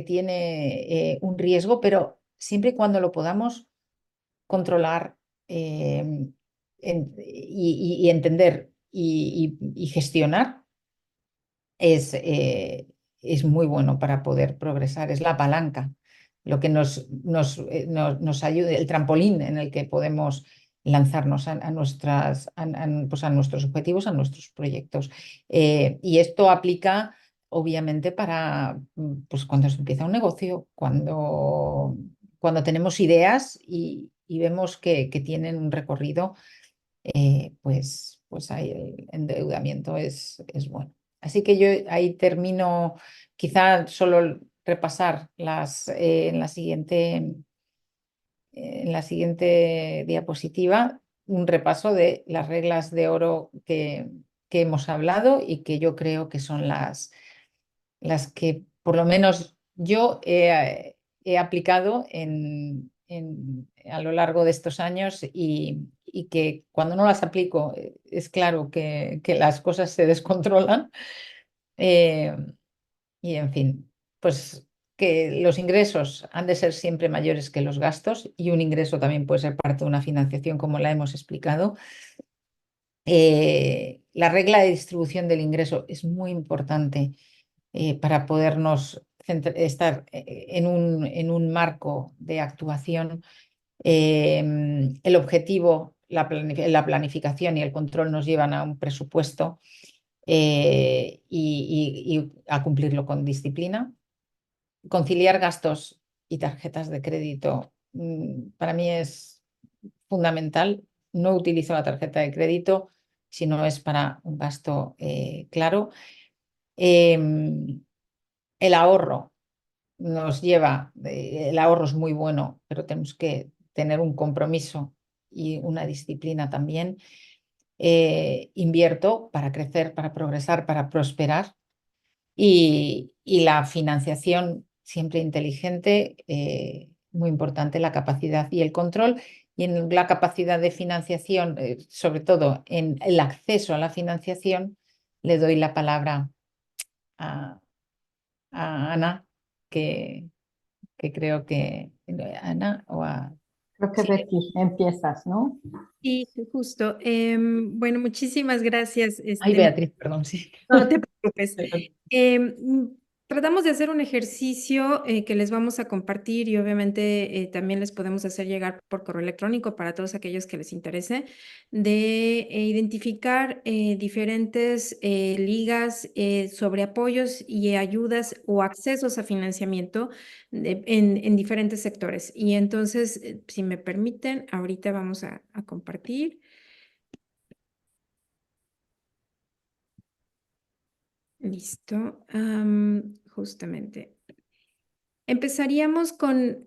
tiene un riesgo, pero siempre y cuando lo podamos controlar y entender y gestionar es muy bueno para poder progresar. Es la palanca, lo que nos ayuda, el trampolín en el que podemos lanzarnos pues a nuestros objetivos, a nuestros proyectos. Y esto aplica, obviamente, para pues cuando se empieza un negocio, cuando tenemos ideas y vemos que tienen un recorrido pues ahí el endeudamiento es bueno. Así que yo ahí termino, quizá solo repasar en la siguiente diapositiva, un repaso de las reglas de oro que hemos hablado y que yo creo que son las que por lo menos yo he aplicado a lo largo de estos años y que cuando no las aplico es claro que las cosas se descontrolan. eh, y en fin, pues que los ingresos han de ser siempre mayores que los gastos y un ingreso también puede ser parte de una financiación como la hemos explicado. La regla de distribución del ingreso es muy importante para podernos estar en un marco de actuación. El objetivo, la planificación y el control nos llevan a un presupuesto y a cumplirlo con disciplina. Conciliar gastos y tarjetas de crédito para mí es fundamental. No utilizo la tarjeta de crédito si no es para un gasto claro. El ahorro el ahorro es muy bueno, pero tenemos que tener un compromiso y una disciplina también. Invierto para crecer, para progresar, para prosperar y la financiación siempre inteligente, muy importante, la capacidad y el control. Y en la capacidad de financiación, sobre todo en el acceso a la financiación, le doy la palabra a, a Ana, que creo que Ana o a... Creo que Sí, Betty, empiezas, ¿no? sí, justo. Bueno, muchísimas gracias. Ay, Beatriz, perdón, sí. No te preocupes. Tratamos de hacer un ejercicio que les vamos a compartir y obviamente también les podemos hacer llegar por correo electrónico para todos aquellos que les interese, de identificar diferentes ligas sobre apoyos y ayudas o accesos a financiamiento en diferentes sectores. Y entonces, si me permiten, ahorita vamos a compartir. Listo. Justamente. Empezaríamos con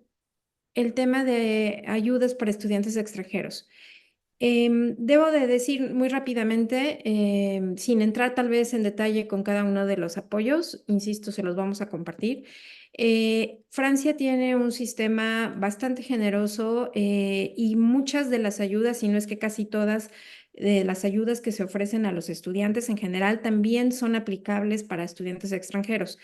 el tema de ayudas para estudiantes extranjeros. Debo de decir muy rápidamente, sin entrar tal vez en detalle con cada uno de los apoyos, insisto, se los vamos a compartir. Francia tiene un sistema bastante generoso y muchas de las ayudas, si no es que casi todas, de las ayudas que se ofrecen a los estudiantes en general también son aplicables para estudiantes extranjeros.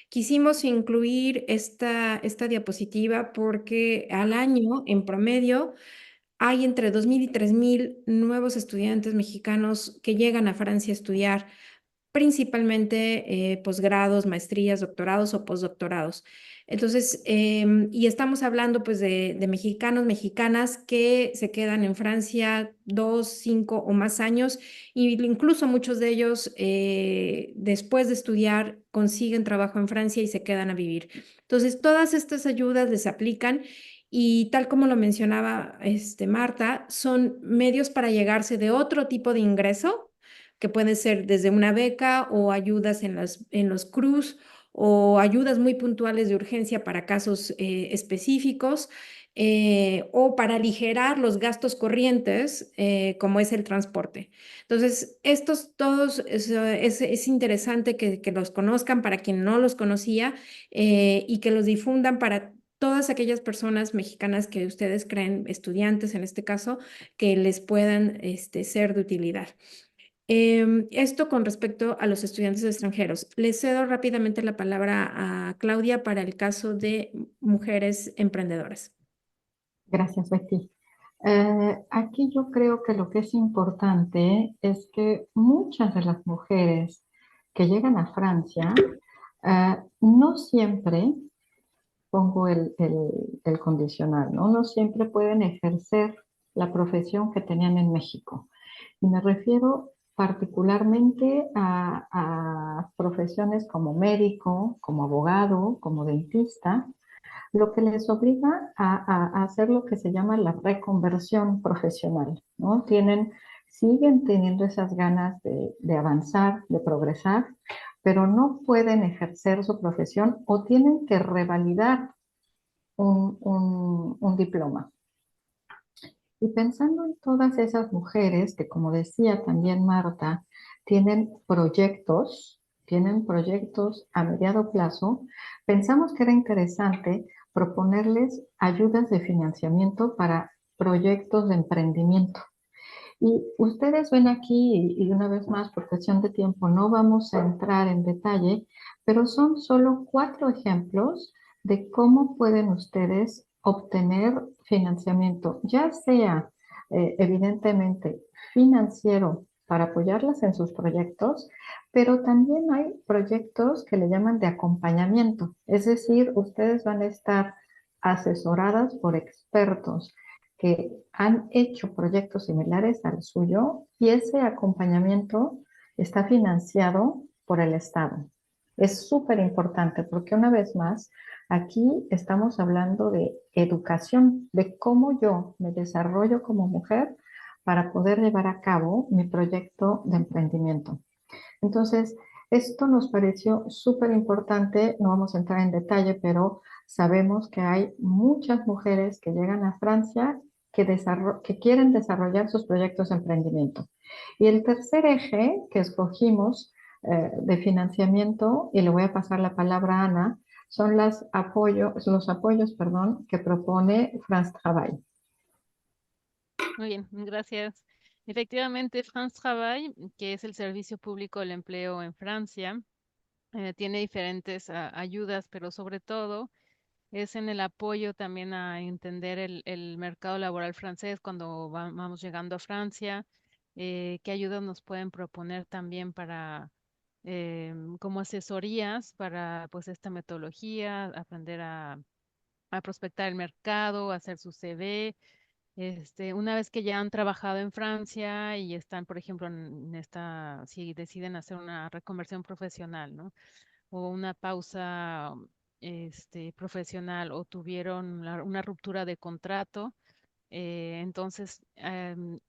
Quisimos incluir esta diapositiva porque al año, en promedio, hay entre 2,000 y 3,000 nuevos estudiantes mexicanos que llegan a Francia a estudiar, principalmente posgrados, maestrías, doctorados o postdoctorados. Entonces, y estamos hablando pues de mexicanos, mexicanas que se quedan en Francia 2, 5 o más años, y incluso muchos de ellos después de estudiar consiguen trabajo en Francia y se quedan a vivir. Entonces, todas estas ayudas les aplican y tal como lo mencionaba Marta, son medios para llegarse de otro tipo de ingreso, que puede ser desde una beca o ayudas en los CRUs o ayudas muy puntuales de urgencia para casos específicos o para aligerar los gastos corrientes, como es el transporte. Entonces, estos todos es interesante que los conozcan para quien no los conocía y que los difundan para todas aquellas personas mexicanas que ustedes creen, estudiantes en este caso, que les puedan ser de utilidad. Esto con respecto a los estudiantes extranjeros. Les cedo rápidamente la palabra a Claudia para el caso de mujeres emprendedoras. Gracias, Betty. Aquí yo creo que lo que es importante es que muchas de las mujeres que llegan a Francia no siempre, pongo el condicional, ¿no? No siempre pueden ejercer la profesión que tenían en México. Y me refiero particularmente a profesiones como médico, como abogado, como dentista, lo que les obliga a hacer lo que se llama la reconversión profesional, ¿no? Tienen siguen teniendo esas ganas de avanzar, de progresar, pero no pueden ejercer su profesión o tienen que revalidar un diploma. Y pensando en todas esas mujeres que, como decía también Marta, tienen proyectos a mediano plazo, pensamos que era interesante proponerles ayudas de financiamiento para proyectos de emprendimiento. Y ustedes ven aquí, y una vez más, por cuestión de tiempo, no vamos a entrar en detalle, pero son solo 4 ejemplos de cómo pueden ustedes obtener financiamiento, ya sea evidentemente financiero para apoyarlas en sus proyectos, pero también hay proyectos que le llaman de acompañamiento, es decir, ustedes van a estar asesoradas por expertos que han hecho proyectos similares al suyo y ese acompañamiento está financiado por el Estado. Es súper importante porque una vez más, aquí estamos hablando de educación, de cómo yo me desarrollo como mujer para poder llevar a cabo mi proyecto de emprendimiento. Entonces, esto nos pareció súper importante, no vamos a entrar en detalle, pero sabemos que hay muchas mujeres que llegan a Francia que quieren desarrollar sus proyectos de emprendimiento. Y el tercer eje que escogimos de financiamiento, y le voy a pasar la palabra a Ana, son los apoyos, que propone France Travail. Muy bien, gracias. Efectivamente, France Travail, que es el servicio público del empleo en Francia, tiene diferentes ayudas, pero sobre todo es en el apoyo también a entender el mercado laboral francés cuando vamos llegando a Francia, qué ayudas nos pueden proponer también para como asesorías para pues esta metodología, aprender a prospectar el mercado, hacer su CV. Una vez que ya han trabajado en Francia y están, por ejemplo, en esta, si deciden hacer una reconversión profesional, ¿no? O una pausa, profesional o tuvieron una ruptura de contrato, entonces,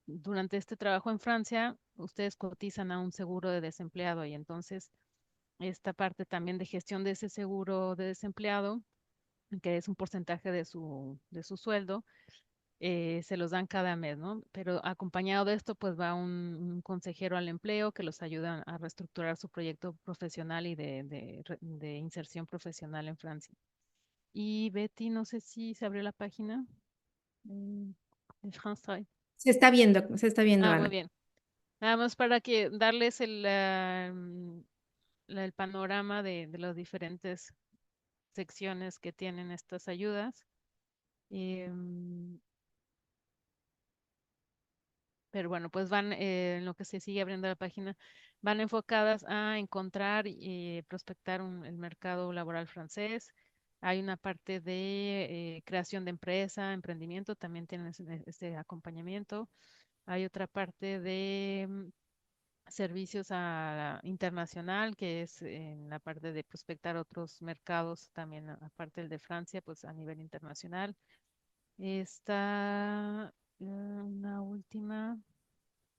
durante este trabajo en Francia, ustedes cotizan a un seguro de desempleado y entonces esta parte también de gestión de ese seguro de desempleado, que es un porcentaje de su sueldo, se los dan cada mes, ¿no? Pero acompañado de esto, pues va un consejero al empleo que los ayuda a reestructurar su proyecto profesional y de inserción profesional en Francia. Y Betty, no sé si se abrió la página de France Travail. Se está viendo, Muy Ana. bien. Nada más para que darles el panorama de las diferentes secciones que tienen estas ayudas. Em, Pero bueno, pues van, en lo que se sigue abriendo la página, van enfocadas a encontrar y prospectar el mercado laboral francés. Hay una parte de creación de empresa, emprendimiento, también tienen ese acompañamiento. Hay otra parte de servicios internacional, que es en la parte de prospectar otros mercados, también aparte del de Francia, pues a nivel internacional. Está una última.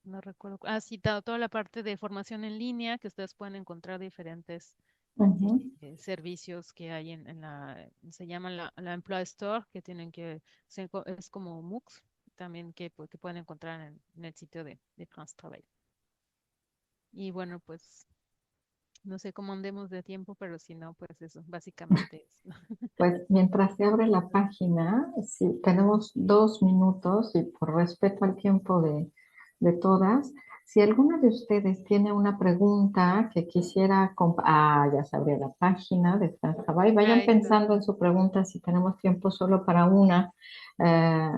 No recuerdo. Sí, toda la parte de formación en línea, que ustedes pueden encontrar diferentes servicios que hay se llama la Employee Store, que tienen es como MOOCs, también que pueden encontrar en el sitio de France Travail. Y bueno, pues no sé cómo andemos de tiempo, pero si no, pues eso, básicamente es. Pues mientras se abre la página, sí, tenemos 2 minutos y por respeto al tiempo de todas, si alguna de ustedes tiene una pregunta que quisiera, ya se abrió la página de Fran Javay, vayan Ahí está. pensando en su pregunta si tenemos tiempo solo para una, eh,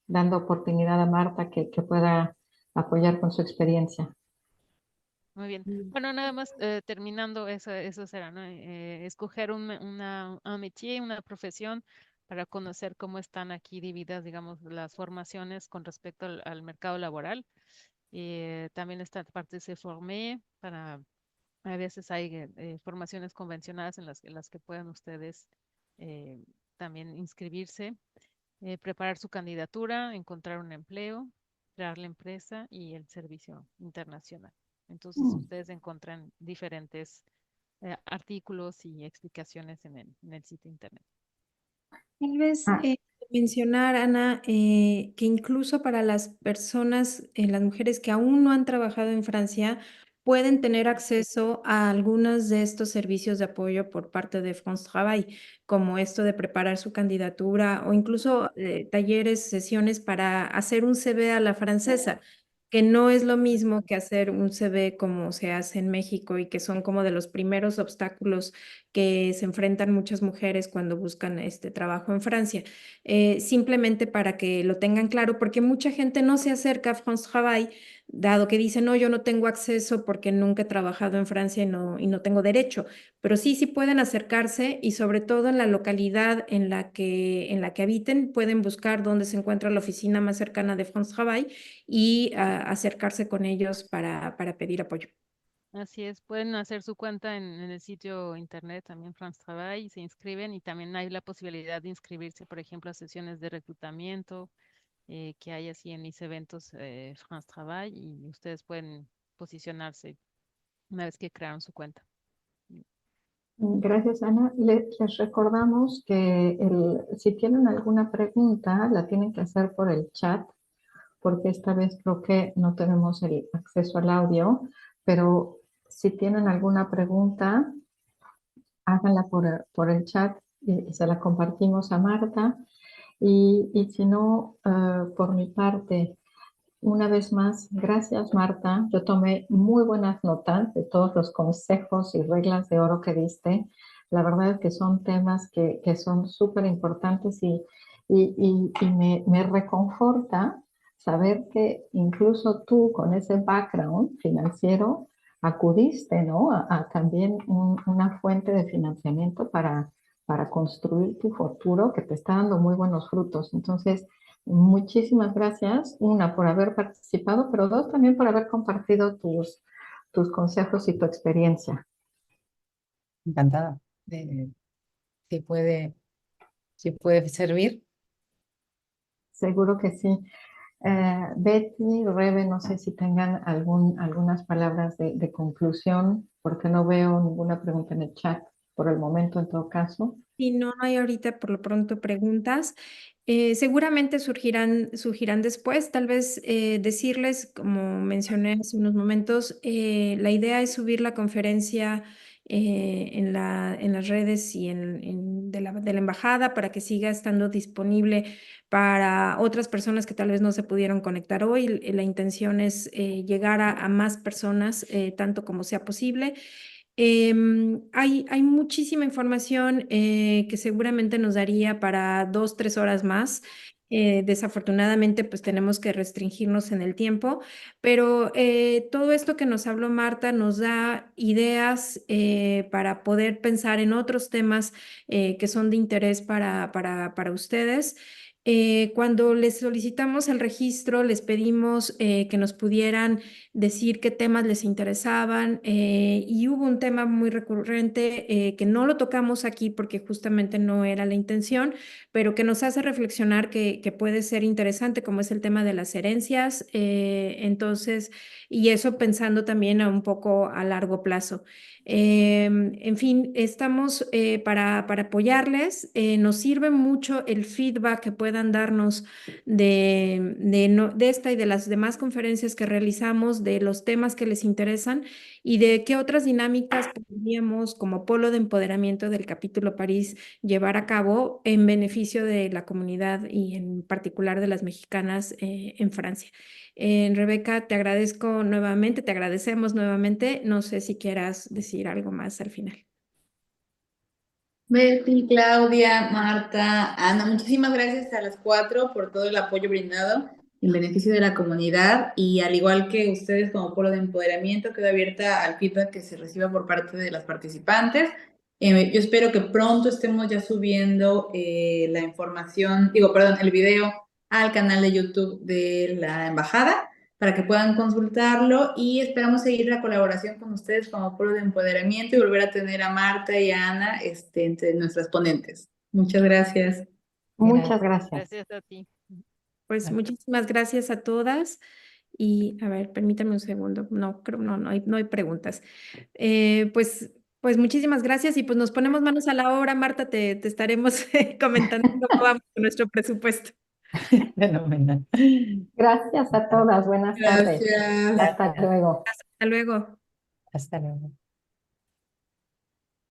dando oportunidad a Marta que pueda apoyar con su experiencia. Muy bien. Bueno, nada más terminando, eso será, ¿no? Escoger un métier, una profesión para conocer cómo están aquí divididas, digamos, las formaciones con respecto al mercado laboral. También esta parte se formé a veces hay formaciones convencionales en las que puedan ustedes eh, también inscribirse, preparar su candidatura, encontrar un empleo crear la empresa y el servicio internacional. Entonces ustedes encuentran diferentes artículos y explicaciones en el sitio internet. Tal vez Ah, mencionar, Ana, que incluso para las personas, las mujeres que aún no han trabajado en Francia, pueden tener acceso a algunos de estos servicios de apoyo por parte de France Travail, como esto de preparar su candidatura o incluso talleres, sesiones para hacer un CV a la francesa, que no es lo mismo que hacer un CV como se hace en México y que son como de los primeros obstáculos que se enfrentan muchas mujeres cuando buscan este trabajo en Francia. Simplemente para que lo tengan claro, porque mucha gente no se acerca a France Travail, dado que dice, no, yo no tengo acceso porque nunca he trabajado en Francia y no tengo derecho, pero sí pueden acercarse y sobre todo en la localidad en la que habiten, pueden buscar dónde se encuentra la oficina más cercana de France Travail y acercarse con ellos para pedir apoyo. Así es, pueden hacer su cuenta en el sitio internet también France Travail y se inscriben y también hay la posibilidad de inscribirse, por ejemplo, a sesiones de reclutamiento que hay así en mis eventos France Travail y ustedes pueden posicionarse una vez que crearon su cuenta. gracias, Ana. Les recordamos que si tienen alguna pregunta, la tienen que hacer por el chat, porque esta vez creo que no tenemos el acceso al audio, pero si tienen alguna pregunta, háganla por el chat y se la compartimos a Marta. Y si no, por mi parte, una vez más, gracias Marta. Yo tomé muy buenas notas de todos los consejos y reglas de oro que diste. La verdad es que son temas que son súper importantes y me reconforta saber que incluso tú con ese background financiero acudiste, ¿no? a también una fuente de financiamiento para construir tu futuro que te está dando muy buenos frutos. Entonces, muchísimas gracias, una, por haber participado, pero dos, también por haber compartido tus consejos y tu experiencia. Encantada. Si puede, si puede servir. Seguro que sí. Betty, Rebe, no sé si tengan algunas palabras de conclusión, porque no veo ninguna pregunta en el chat por el momento, en todo caso. Y no hay ahorita por lo pronto preguntas. Seguramente surgirán después. Tal vez decirles, como mencioné hace unos momentos, la idea es subir la conferencia en las redes y de la embajada para que siga estando disponible para otras personas que tal vez no se pudieron conectar hoy. La intención es llegar a más personas, tanto como sea posible. Hay muchísima información que seguramente nos daría para 2, 3 horas más. Desafortunadamente, pues tenemos que restringirnos en el tiempo, pero todo esto que nos habló Marta nos da ideas para poder pensar en otros temas que son de interés para ustedes. Cuando les solicitamos el registro, les pedimos que nos pudieran decir qué temas les interesaban y hubo un tema muy recurrente que no lo tocamos aquí porque justamente no era la intención, pero que nos hace reflexionar que puede ser interesante, como es el tema de las herencias. Entonces, y eso pensando también a un poco a largo plazo. En fin, estamos para apoyarles. Nos sirve mucho el feedback que puedan darnos de esta y de las demás conferencias que realizamos, de los temas que les interesan y de qué otras dinámicas podríamos, como polo de empoderamiento del capítulo París, llevar a cabo en beneficio de la comunidad y en particular de las mexicanas en Francia. Rebeca, te agradezco nuevamente, te agradecemos nuevamente. No sé si quieras decir algo más al final. Betty, Claudia, Marta, Ana, muchísimas gracias a las 4 por todo el apoyo brindado en beneficio de la comunidad y al igual que ustedes como polo de empoderamiento, quedo abierta al feedback que se reciba por parte de las participantes. Yo espero que pronto estemos ya subiendo la información, el video al canal de YouTube de la embajada para que puedan consultarlo y esperamos seguir la colaboración con ustedes como polo de empoderamiento y volver a tener a Marta y a Ana entre nuestras ponentes. Muchas gracias. Muchas gracias. Gracias a ti. Pues Vale. muchísimas gracias a todas. Y a ver, permítame un segundo. No, creo, no hay preguntas. Pues muchísimas gracias y pues nos ponemos manos a la obra. Marta, te estaremos comentando cómo vamos con nuestro presupuesto. Fenomenal. Gracias a todas. Buenas tardes. Gracias. Hasta luego. Hasta luego. Hasta luego.